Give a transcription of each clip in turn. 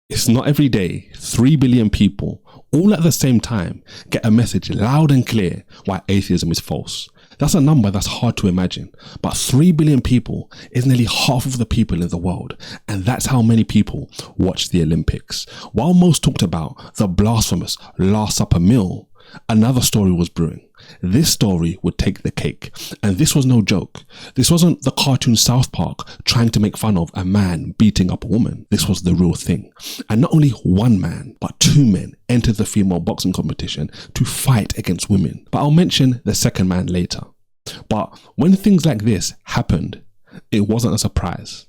It's not every day 3 billion people, all at the same time, get a message loud and clear why atheism is false. That's a number that's hard to imagine, but 3 billion people is nearly half of the people in the world, and that's how many people watch the Olympics. While most talked about the blasphemous Last Supper meal, another story was brewing. This story would take the cake, and this was no joke. This wasn't the cartoon South Park trying to make fun of a man beating up a woman. This was the real thing. And not only one man, but 2 men entered the female boxing competition to fight against women. But I'll mention the second man later. But when things like this happened, it wasn't a surprise.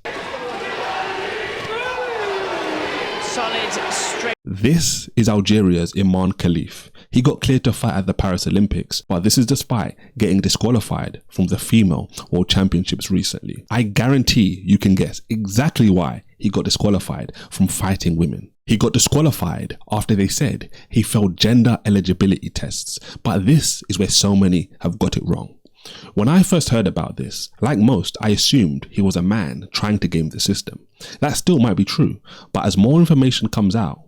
This is Algeria's Imran Khalif. He got cleared to fight at the Paris Olympics, but this is despite getting disqualified from the female world championships recently. I guarantee you can guess exactly why he got disqualified from fighting women. He got disqualified after they said he failed gender eligibility tests, but this is where so many have got it wrong. When I first heard about this, like most, I assumed he was a man trying to game the system. That still might be true, but as more information comes out,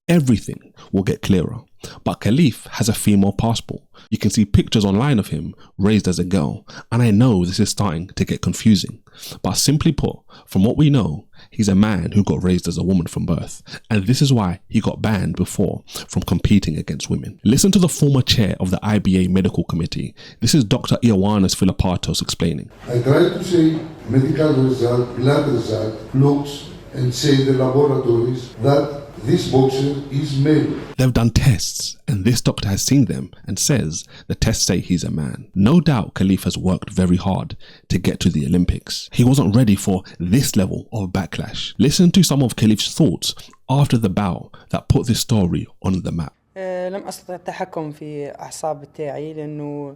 everything will get clearer. But Khalif has a female passport. You can see pictures online of him raised as a girl, and I know this is starting to get confusing. But simply put, from what we know, he's a man who got raised as a woman from birth, and this is why he got banned before from competing against women. Listen to the former chair of the IBA Medical Committee. This is Dr. Ioannis Philippartos explaining. I try to say medical result, blood result, looks, and say the laboratories that this boxer is male. They've done tests, and this doctor has seen them and says the tests say he's a man. No doubt Khalif has worked very hard to get to the Olympics. He wasn't ready for this level of backlash. Listen to some of Khalif's thoughts after the bout that put this story on the map. لم أستطع التحكم في أعصاب تاعي لأنه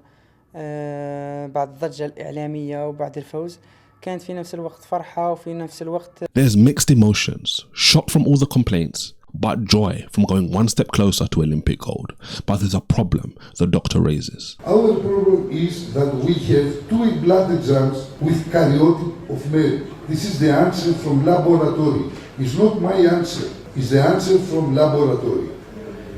بعد الضجة الإعلامية وبعد الفوز كانت في نفس الوقت فرحة وفي نفس الوقت. There's mixed emotions, shock from all the complaints, but joy from going one step closer to Olympic gold. But there's a problem the doctor raises. Our problem is that we have 2 blood exams with karyotype of male. This is the answer from laboratory. It's not my answer. It's the answer from laboratory.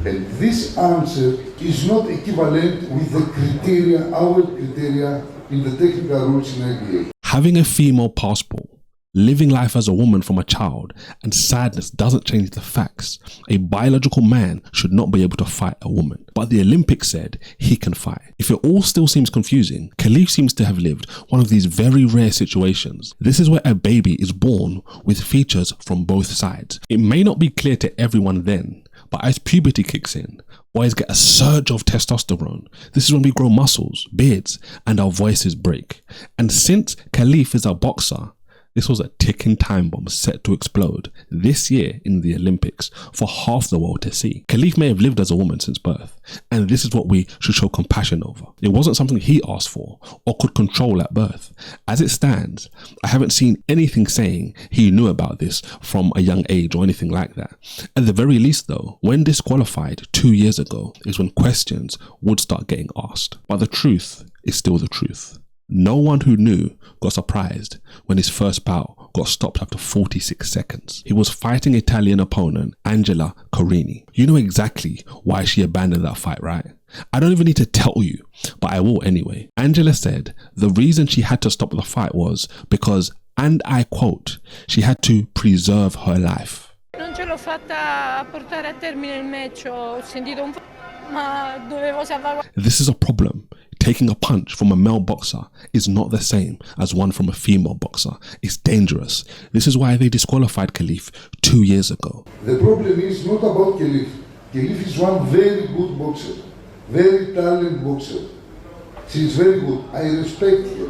And this answer is not equivalent with the criteria, our criteria in the technical rules in IBA. Having a female passport, living life as a woman from a child, and sadness doesn't change the facts. A biological man should not be able to fight a woman. But the Olympics said he can fight. If it all still seems confusing, Khalif seems to have lived one of these very rare situations. This is where a baby is born with features from both sides. It may not be clear to everyone then, but as puberty kicks in, boys get a surge of testosterone. This is when we grow muscles, beards, and our voices break. And since Khalif is a boxer, this was a ticking time bomb set to explode this year in the Olympics for half the world to see. Khalif may have lived as a woman since birth, and this is what we should show compassion over. It wasn't something he asked for or could control at birth. As it stands, I haven't seen anything saying he knew about this from a young age or anything like that. At the very least though, when disqualified 2 years ago is when questions would start getting asked. But the truth is still the truth. No one who knew got surprised when his first bout got stopped after 46 seconds. He was fighting Italian opponent Angela Corini. You know exactly why she abandoned that fight, right? I don't even need to tell you, but I will anyway. Angela said the reason she had to stop the fight was because, and I quote, she had to preserve her life. Non ce l'ho fatta a portare a termine il match, ho sentito un po', ma dovevo salvare. This is a problem. Taking a punch from a male boxer is not the same as one from a female boxer. It's dangerous. This is why they disqualified Khalif 2 years ago. The problem is not about Khalif. Khalif is one very good boxer, very talented boxer. She's very good. I respect her.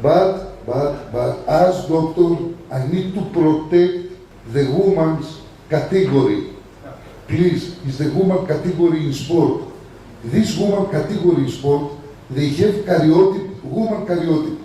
But as doctor, I need to protect the woman's category. Please, it's the woman category in sport. This woman category in sport, they have karyotype, woman karyotype.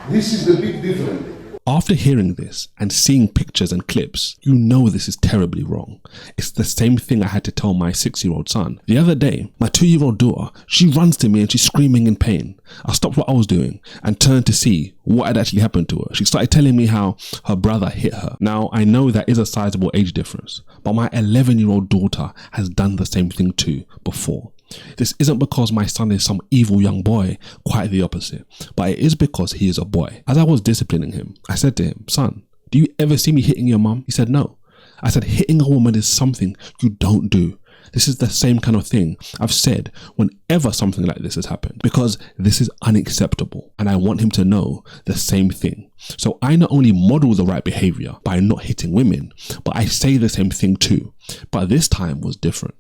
This is the big difference. After hearing this and seeing pictures and clips, you know this is terribly wrong. It's the same thing I had to tell my 6-year-old son. The other day, my 2-year-old daughter, she runs to me and she's screaming in pain. I stopped what I was doing and turned to see what had actually happened to her. She started telling me how her brother hit her. Now, I know that is a sizable age difference, but my 11-year-old daughter has done the same thing too before. This isn't because my son is some evil young boy, quite the opposite, but it is because he is a boy. As I was disciplining him, I said to him, "Son, do you ever see me hitting your mum?" He said, "No." I said, "Hitting a woman is something you don't do. This is the same kind of thing I've said whenever something like this has happened, because this is unacceptable and I want him to know the same thing. So I not only model the right behavior by not hitting women, but I say the same thing too. But this time was different."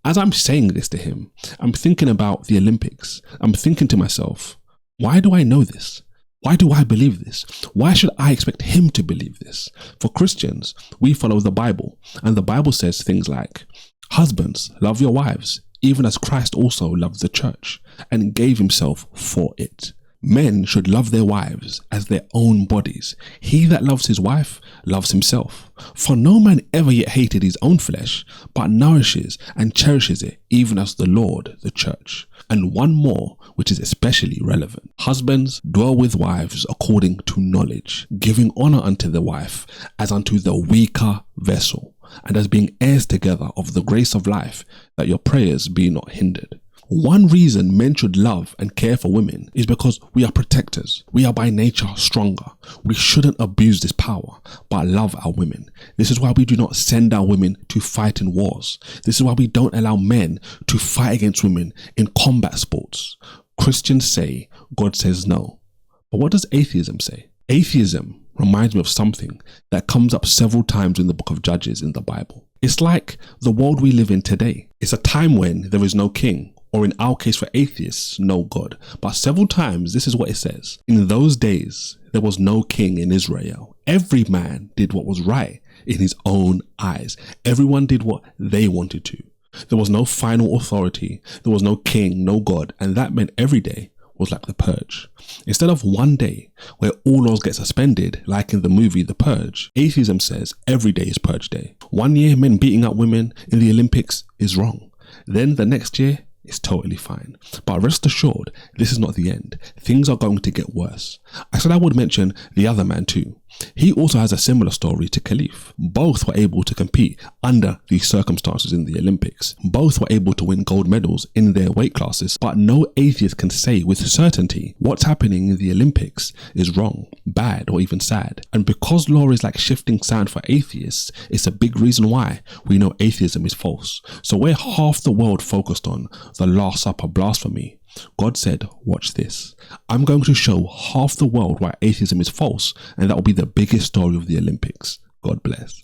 As I'm saying this to him, I'm thinking about the Olympics. I'm thinking to myself, why do I know this? Why do I believe this? Why should I expect him to believe this? For Christians, we follow the Bible, and the Bible says things like, "Husbands, love your wives, even as Christ also loved the church and gave himself for it." Men should love their wives as their own bodies. He that loves his wife loves himself. For no man ever yet hated his own flesh, but nourishes and cherishes it, even as the Lord, the church. And one more, which is especially relevant. Husbands, dwell with wives according to knowledge, giving honor unto the wife as unto the weaker vessel, and as being heirs together of the grace of life, that your prayers be not hindered. One reason men should love and care for women is because we are protectors. We are by nature stronger. We shouldn't abuse this power, but love our women. This is why we do not send our women to fight in wars. This is why we don't allow men to fight against women in combat sports. Christians say, God says no. But what does atheism say? Atheism reminds me of something that comes up several times in the book of Judges in the Bible. It's like the world we live in today. It's a time when there is no king, or in our case for atheists, no God. But several times, this is what it says. In those days, there was no king in Israel. Every man did what was right in his own eyes. Everyone did what they wanted to. There was no final authority. There was no king, no God. And that meant every day was like the purge. Instead of one day where all laws get suspended, like in the movie The Purge, atheism says every day is purge day. 1 year men beating up women in the Olympics is wrong. Then the next year, it's totally fine. But rest assured, this is not the end. Things are going to get worse. I said I would mention the other man too. He also has a similar story to Khalif. Both were able to compete under these circumstances in the Olympics. Both were able to win gold medals in their weight classes, but no atheist can say with certainty what's happening in the Olympics is wrong, bad, or even sad. And because law is like shifting sand for atheists, it's a big reason why we know atheism is false. So where half the world focused on the Last Supper blasphemy, God said, watch this. I'm going to show half the world why atheism is false, and that will be the biggest story of the Olympics. God bless.